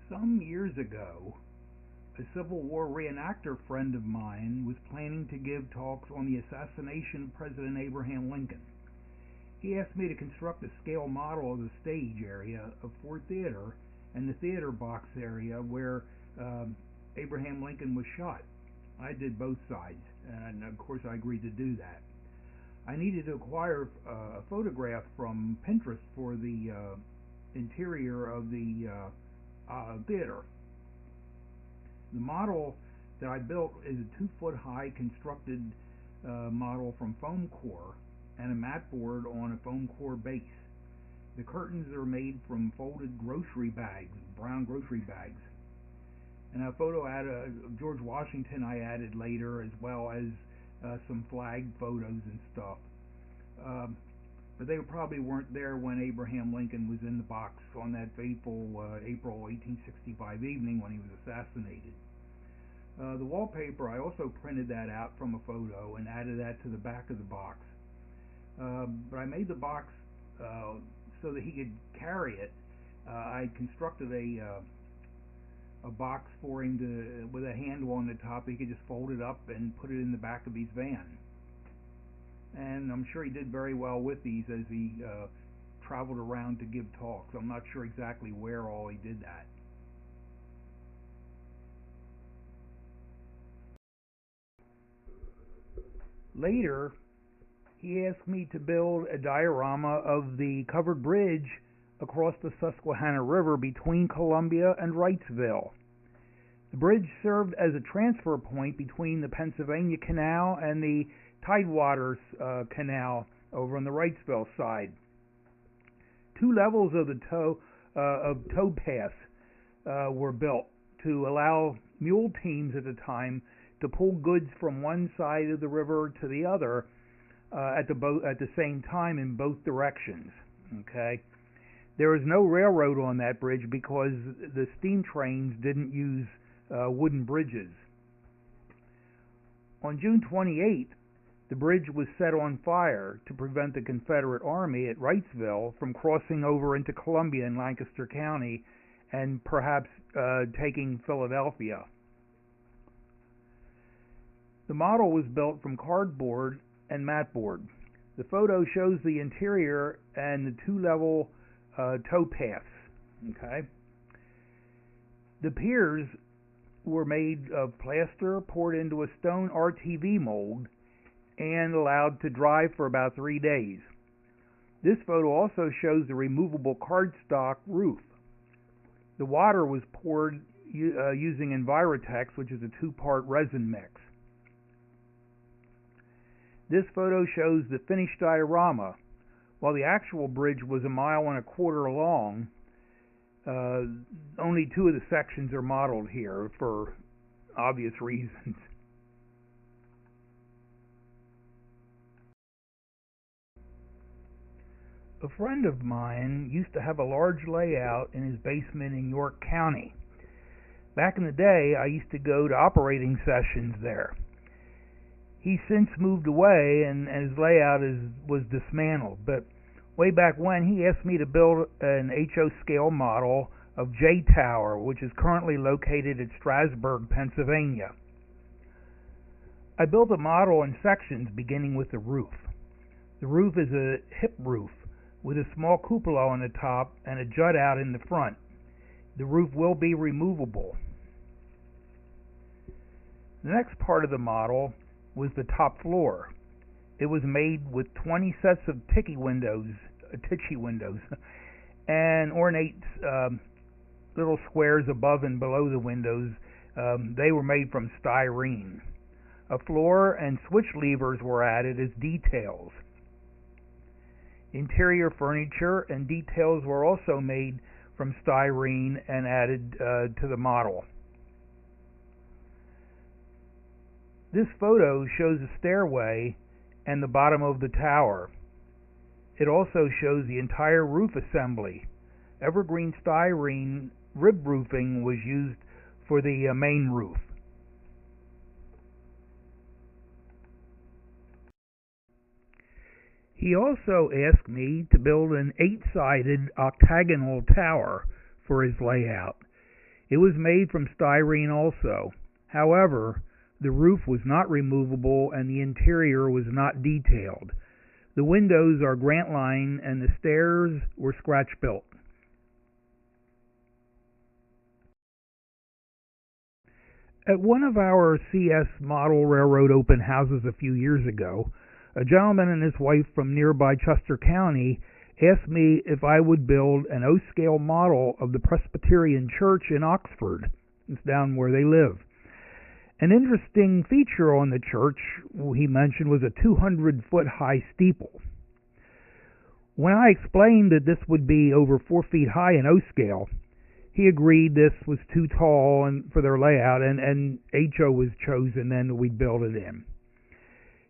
Some years ago, a Civil War reenactor friend of mine was planning to give talks on the assassination of President Abraham Lincoln. He asked me to construct a scale model of the stage area of Ford Theater and the theater box area where Abraham Lincoln was shot. I did both sides, and of course I agreed to do that. I needed to acquire a photograph from Pinterest for the interior of the theater. The model that I built is a 2-foot high constructed model from foam core and a mat board on a foam core base. The curtains are made from folded grocery bags, brown grocery bags. And a photo of George Washington I added later, as well as some flag photos and stuff. But they probably weren't there when Abraham Lincoln was in the box on that fateful April 1865 evening when he was assassinated. The wallpaper, I also printed that out from a photo and added that to the back of the box. But I made the box so that he could carry it. I constructed a box for him with a handle on the top. He could just fold it up and put it in the back of his van. And I'm sure he did very well with these as he traveled around to give talks. I'm not sure exactly where all he did that. Later, he asked me to build a diorama of the covered bridge across the Susquehanna River between Columbia and Wrightsville. The bridge served as a transfer point between the Pennsylvania Canal and the Tidewaters Canal over on the Wrightsville side. 2 levels of the tow path were built to allow mule teams at the time to pull goods from one side of the river to the other at the same time in both directions. Okay, there is no railroad on that bridge because the steam trains didn't use wooden bridges. On June 28th, the bridge was set on fire to prevent the Confederate Army at Wrightsville from crossing over into Columbia in Lancaster County and perhaps taking Philadelphia. The model was built from cardboard and mat board. The photo shows the interior and the 2-level tow paths. Okay. The piers were made of plaster poured into a stone RTV mold and allowed to dry for about 3 days. This photo also shows the removable cardstock roof. The water was poured using Envirotex, which is a 2-part resin mix. This photo shows the finished diorama. While the actual bridge was 1.25 miles long, only 2 of the sections are modeled here for obvious reasons. A friend of mine used to have a large layout in his basement in York County. Back in the day, I used to go to operating sessions there. He's since moved away and his layout was dismantled, but way back when he asked me to build an HO scale model of J Tower, which is currently located at Strasburg, Pennsylvania. I built a model in sections beginning with the roof. The roof is a hip roof with a small cupola on the top and a jut out in the front. The roof will be removable. The next part of the model was the top floor. It was made with 20 sets of tichy windows, and ornate little squares above and below the windows. They were made from styrene. A floor and switch levers were added as details. Interior furniture and details were also made from styrene and added to the model. This photo shows a stairway and the bottom of the tower. It also shows the entire roof assembly. Evergreen styrene rib roofing was used for the main roof. He also asked me to build an 8-sided octagonal tower for his layout. It was made from styrene also. However, the roof was not removable and the interior was not detailed. The windows are Grant Line and the stairs were scratch built. At one of our CS model railroad open houses a few years ago, a gentleman and his wife from nearby Chester County asked me if I would build an O-scale model of the Presbyterian Church in Oxford. It's down where they live. An interesting feature on the church, he mentioned, was a 200-foot high steeple. When I explained that this would be over 4 feet high in O-scale, he agreed this was too tall for their layout, and HO was chosen, and we'd build it in.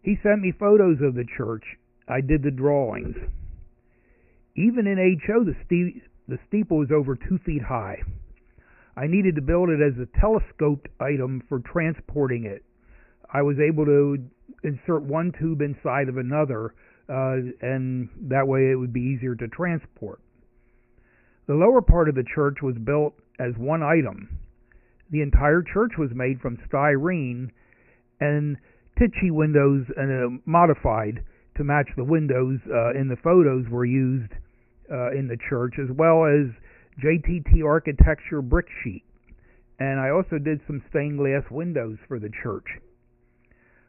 He sent me photos of the church. I did the drawings. Even in HO, the steeple was over 2 feet high. I needed to build it as a telescoped item for transporting it. I was able to insert one tube inside of another, and that way it would be easier to transport. The lower part of the church was built as one item. The entire church was made from styrene, and Tichy windows modified to match the windows in the photos were used in the church, as well as JTT architecture brick sheet. And I also did some stained glass windows for the church.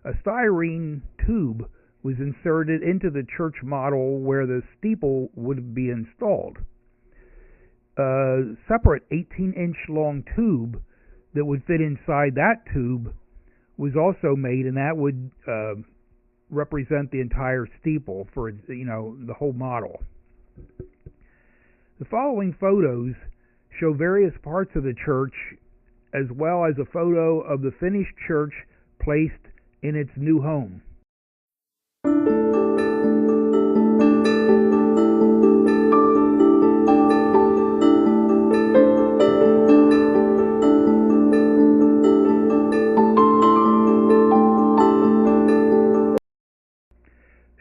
A styrene tube was inserted into the church model where the steeple would be installed. A separate 18-inch long tube that would fit inside that tube was also made, and that would represent the entire steeple for the whole model. The following photos show various parts of the church, as well as a photo of the finished church placed in its new home.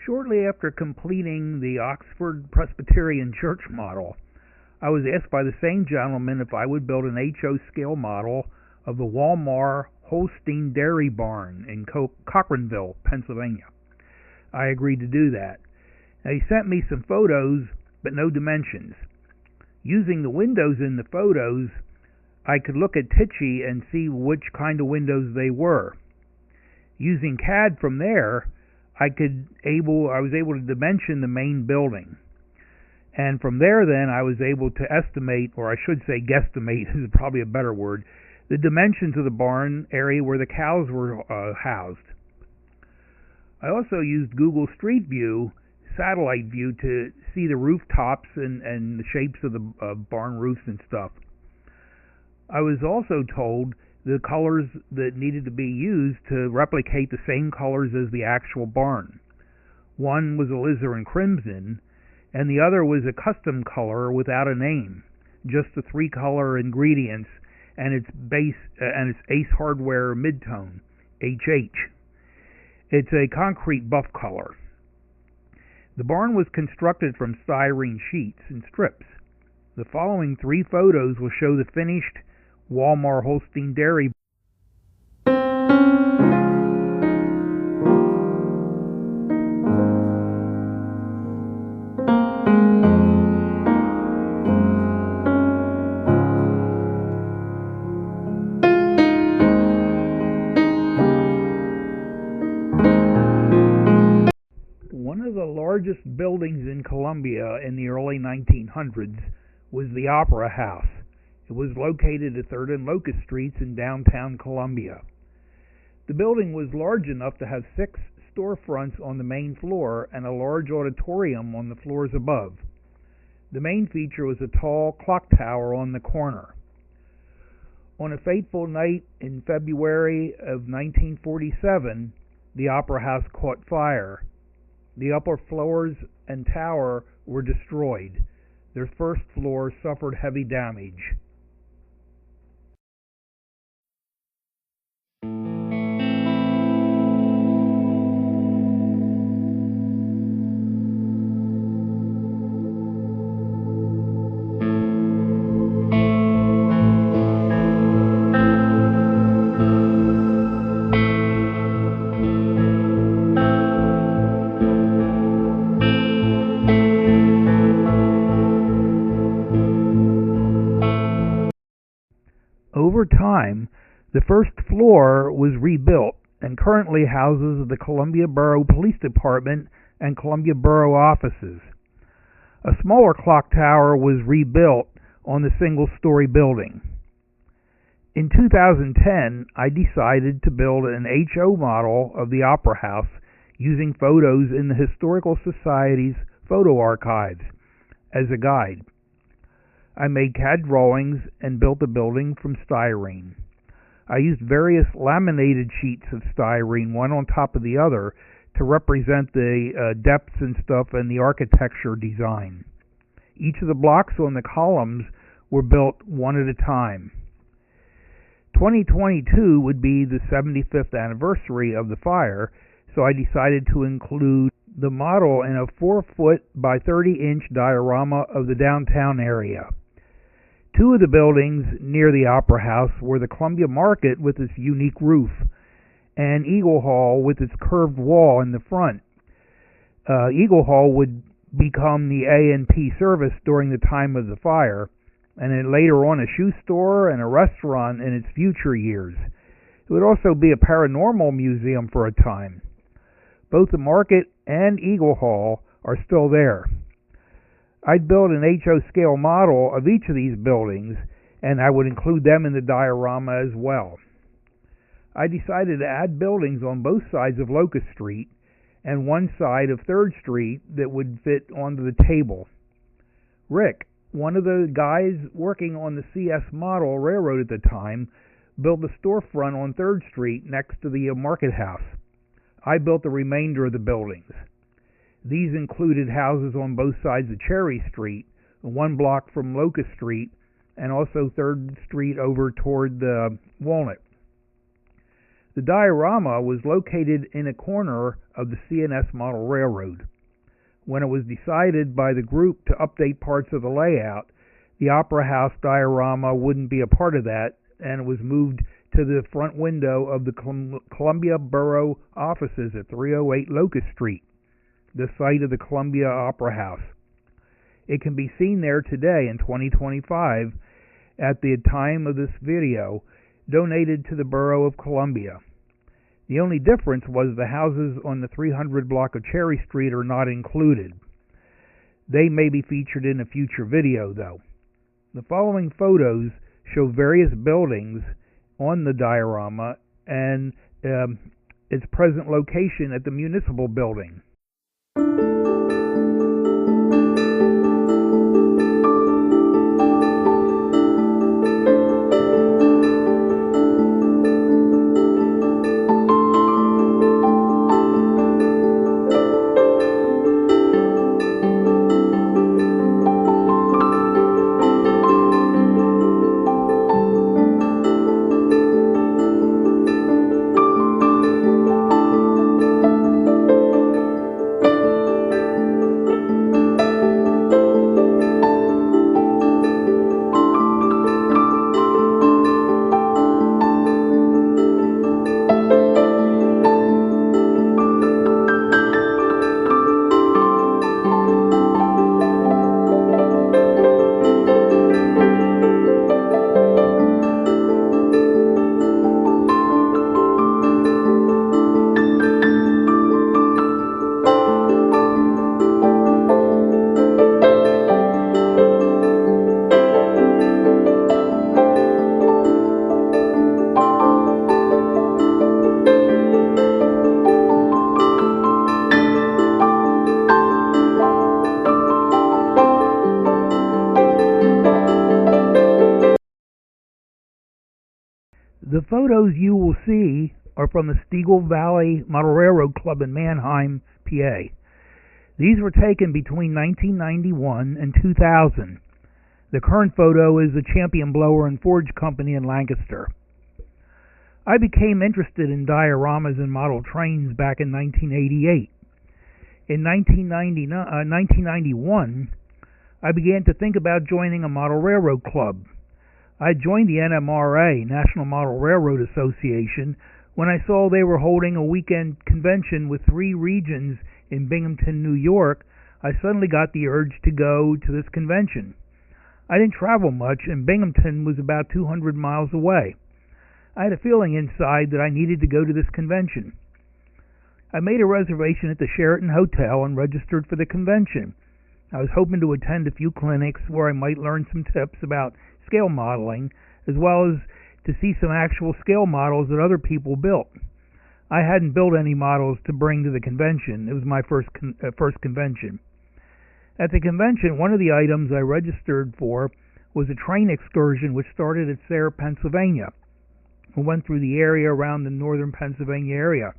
Shortly after completing the Oxford Presbyterian Church model, I was asked by the same gentleman if I would build an HO scale model of the Walmart Holstein Dairy Barn in Cochranville, Pennsylvania. I agreed to do that. Now, he sent me some photos, but no dimensions. Using the windows in the photos, I could look at Tichy and see which kind of windows they were. Using CAD from there, I was able to dimension the main building. And from there then I was able to estimate, or I should say guesstimate is probably a better word, the dimensions of the barn area where the cows were housed. I also used Google Street View, satellite view, to see the rooftops and the shapes of the barn roofs and stuff. I was also told the colors that needed to be used to replicate the same colors as the actual barn. One was alizarin crimson, and the other was a custom color without a name, just the 3 color ingredients and its base and its Ace Hardware midtone, HH. It's a concrete buff color. The barn was constructed from styrene sheets and strips. The following 3 photos will show the finished Walmart Holstein Dairy. One of the largest buildings in Columbia in the early 1900s was the Opera House. It was located at 3rd and Locust Streets in downtown Columbia. The building was large enough to have 6 storefronts on the main floor and a large auditorium on the floors above. The main feature was a tall clock tower on the corner. On a fateful night in February of 1947, the Opera House caught fire. The upper floors and tower were destroyed. Their first floor suffered heavy damage. Over time, the first floor was rebuilt and currently houses the Columbia Borough Police Department and Columbia Borough offices. A smaller clock tower was rebuilt on the single-story building. In 2010, I decided to build an HO model of the Opera House using photos in the Historical Society's photo archives as a guide. I made CAD drawings and built the building from styrene. I used various laminated sheets of styrene, one on top of the other, to represent the depths and stuff and the architecture design. Each of the blocks on the columns were built one at a time. 2022 would be the 75th anniversary of the fire, so I decided to include the model in a 4-foot by 30-inch diorama of the downtown area. Two of the buildings near the Opera House were the Columbia Market with its unique roof, and Eagle Hall with its curved wall in the front. Eagle Hall would become the A&P service during the time of the fire, and then later on a shoe store and a restaurant in its future years. It would also be a paranormal museum for a time. Both the Market and Eagle Hall are still there. I'd build an HO scale model of each of these buildings, and I would include them in the diorama as well. I decided to add buildings on both sides of Locust Street and one side of 3rd Street that would fit onto the table. Rick, one of the guys working on the CS model railroad at the time, built a storefront on 3rd Street next to the Market House. I built the remainder of the buildings. These included houses on both sides of Cherry Street, 1 block from Locust Street, and also 3rd Street over toward Walnut. The diorama was located in a corner of the CNS Model Railroad. When it was decided by the group to update parts of the layout, the Opera House diorama wouldn't be a part of that, and it was moved to the front window of the Columbia Borough offices at 308 Locust Street, the site of the Columbia Opera House. It can be seen there today in 2025 at the time of this video, donated to the Borough of Columbia. The only difference was the houses on the 300 block of Cherry Street are not included. They may be featured in a future video, though. The following photos show various buildings on the diorama and its present location at the Municipal Building. The photos you will see are from the Stiegel Valley Model Railroad Club in Manheim, PA. These were taken between 1991 and 2000. The current photo is the Champion Blower and Forge Company in Lancaster. I became interested in dioramas and model trains back in 1988. In 1991, I began to think about joining a model railroad club. I joined the NMRA, National Model Railroad Association, when I saw they were holding a weekend convention with 3 regions in Binghamton, New York. I suddenly got the urge to go to this convention. I didn't travel much, and Binghamton was about 200 miles away. I had a feeling inside that I needed to go to this convention. I made a reservation at the Sheraton Hotel and registered for the convention. I was hoping to attend a few clinics where I might learn some tips about scale modeling, as well as to see some actual scale models that other people built. I hadn't built any models to bring to the convention. It was my first convention. At the convention, one of the items I registered for was a train excursion which started at Sayre, Pennsylvania. We went through the area around the northern Pennsylvania area.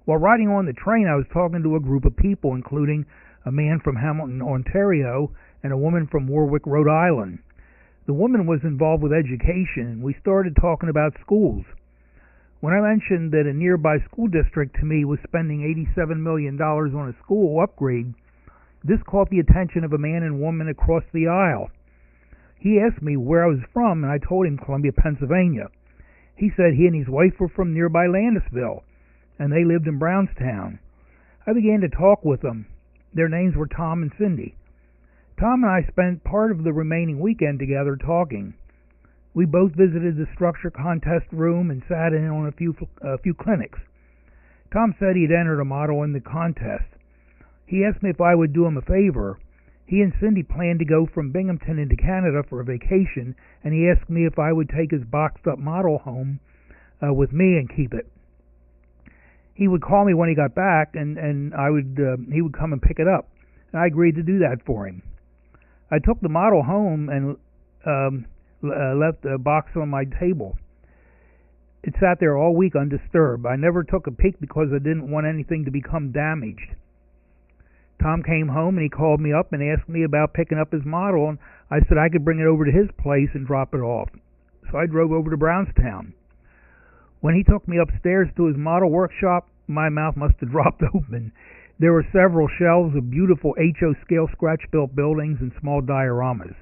While riding on the train, I was talking to a group of people, including a man from Hamilton, Ontario, and a woman from Warwick, Rhode Island. The woman was involved with education, and we started talking about schools. When I mentioned that a nearby school district to me was spending $87 million on a school upgrade, this caught the attention of a man and woman across the aisle. He asked me where I was from, and I told him Columbia, Pennsylvania. He said he and his wife were from nearby Landisville, and they lived in Brownstown. I began to talk with them. Their names were Tom and Cindy. Tom and I spent part of the remaining weekend together talking. We both visited the structure contest room and sat in on a few clinics. Tom said he had entered a model in the contest. He asked me if I would do him a favor. He and Cindy planned to go from Binghamton into Canada for a vacation, and he asked me if I would take his boxed-up model home with me and keep it. He would call me when he got back, and he would come and pick it up. And I agreed to do that for him. I took the model home and left the box on my table. It sat there all week undisturbed. I never took a peek because I didn't want anything to become damaged. Tom came home and he called me up and asked me about picking up his model, and I said I could bring it over to his place and drop it off. So I drove over to Brownstown. When he took me upstairs to his model workshop, my mouth must have dropped open. There were several shelves of beautiful HO scale scratch-built buildings and small dioramas.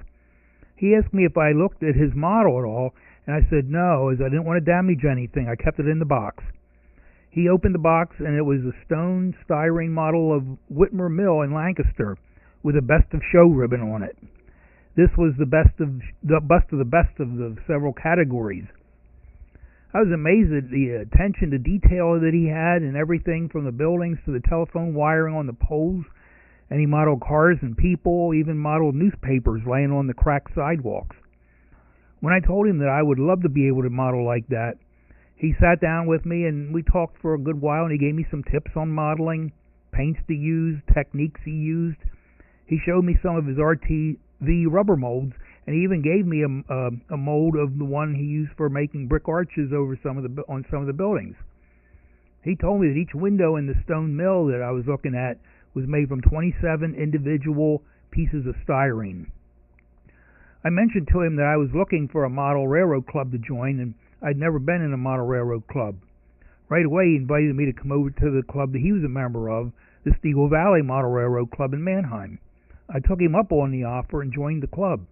He asked me if I looked at his model at all, and I said no, as I didn't want to damage anything. I kept it in the box. He opened the box, and it was a stone styrene model of Whitmer Mill in Lancaster with a Best of Show ribbon on it. This was the best of the several categories. I was amazed at the attention to detail that he had in everything from the buildings to the telephone wiring on the poles, and he modeled cars and people, even modeled newspapers laying on the cracked sidewalks. When I told him that I would love to be able to model like that, he sat down with me and we talked for a good while, and he gave me some tips on modeling, paints to use, techniques he used. He showed me some of his RTV rubber molds, and he even gave me a mold of the one he used for making brick arches on some of the buildings. He told me that each window in the stone mill that I was looking at was made from 27 individual pieces of styrene. I mentioned to him that I was looking for a model railroad club to join, and I'd never been in a model railroad club. Right away, he invited me to come over to the club that he was a member of, the Stiegel Valley Model Railroad Club in Mannheim. I took him up on the offer and joined the club.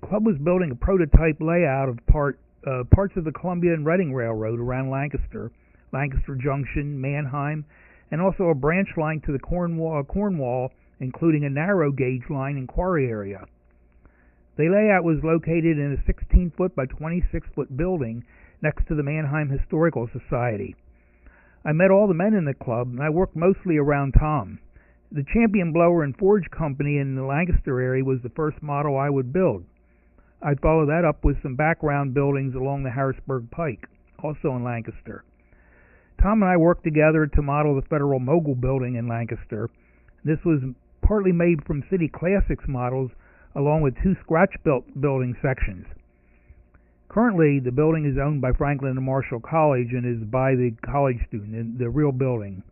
The club was building a prototype layout of parts of the Columbia and Reading Railroad around Lancaster Junction, Mannheim, and also a branch line to the Cornwall, including a narrow gauge line in Quarry area. The layout was located in a 16-foot by 26-foot building next to the Mannheim Historical Society. I met all the men in the club, and I worked mostly around Tom. The Champion Blower and Forge Company in the Lancaster area was the first model I would build. I'd follow that up with some background buildings along the Harrisburg Pike, also in Lancaster. Tom and I worked together to model the Federal Mogul building in Lancaster. This was partly made from City Classics models, along with two scratch-built building sections. Currently, the building is owned by Franklin and Marshall College and is by the college student in the real building.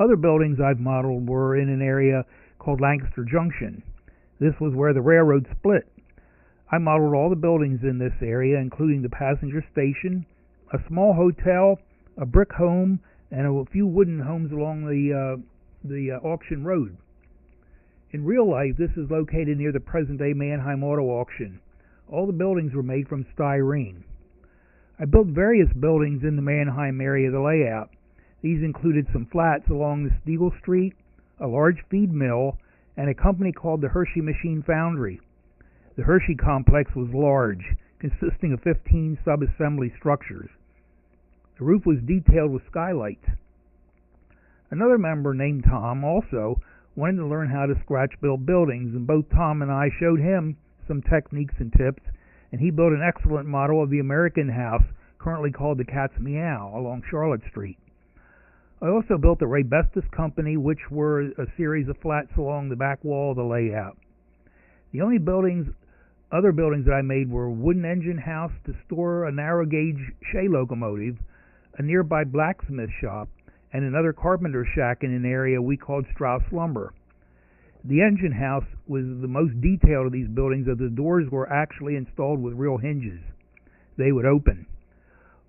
Other buildings I've modeled were in an area called Lancaster Junction. This was where the railroad split. I modeled all the buildings in this area, including the passenger station, a small hotel, a brick home, and a few wooden homes along the auction road. In real life, this is located near the present-day Mannheim Auto Auction. All the buildings were made from styrene. I built various buildings in the Mannheim area of the layout. These included some flats along the Stiegel Street, a large feed mill, and a company called the Hershey Machine Foundry. The Hershey complex was large, consisting of 15 sub-assembly structures. The roof was detailed with skylights. Another member named Tom also wanted to learn how to scratch-build buildings, and both Tom and I showed him some techniques and tips, and he built an excellent model of the American house, currently called the Cat's Meow, along Charlotte Street. I also built the Raybestos Company, which were a series of flats along the back wall of the layout. The only other buildings that I made were a wooden engine house to store a narrow-gauge Shay locomotive, a nearby blacksmith shop, and another carpenter shack in an area we called Strauss Lumber. The engine house was the most detailed of these buildings, as the doors were actually installed with real hinges. They would open.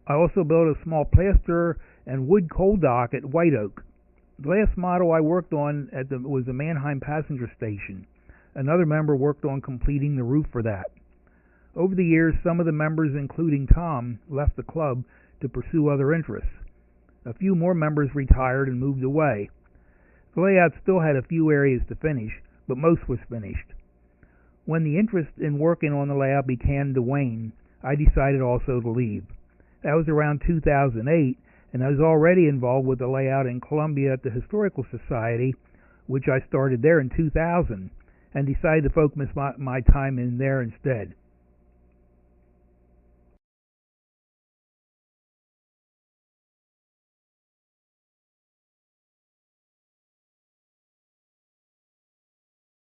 I also built a small plaster and wood coal dock at White Oak. The last model I worked on was the Mannheim passenger station. Another member worked on completing the roof for that. Over the years, some of the members, including Tom, left the club to pursue other interests. A few more members retired and moved away. The layout still had a few areas to finish, but most was finished. When the interest in working on the layout began to wane, I decided also to leave. That was around 2008, and I was already involved with the layout in Columbia at the Historical Society, which I started there in 2000, and decided to focus my time in there instead.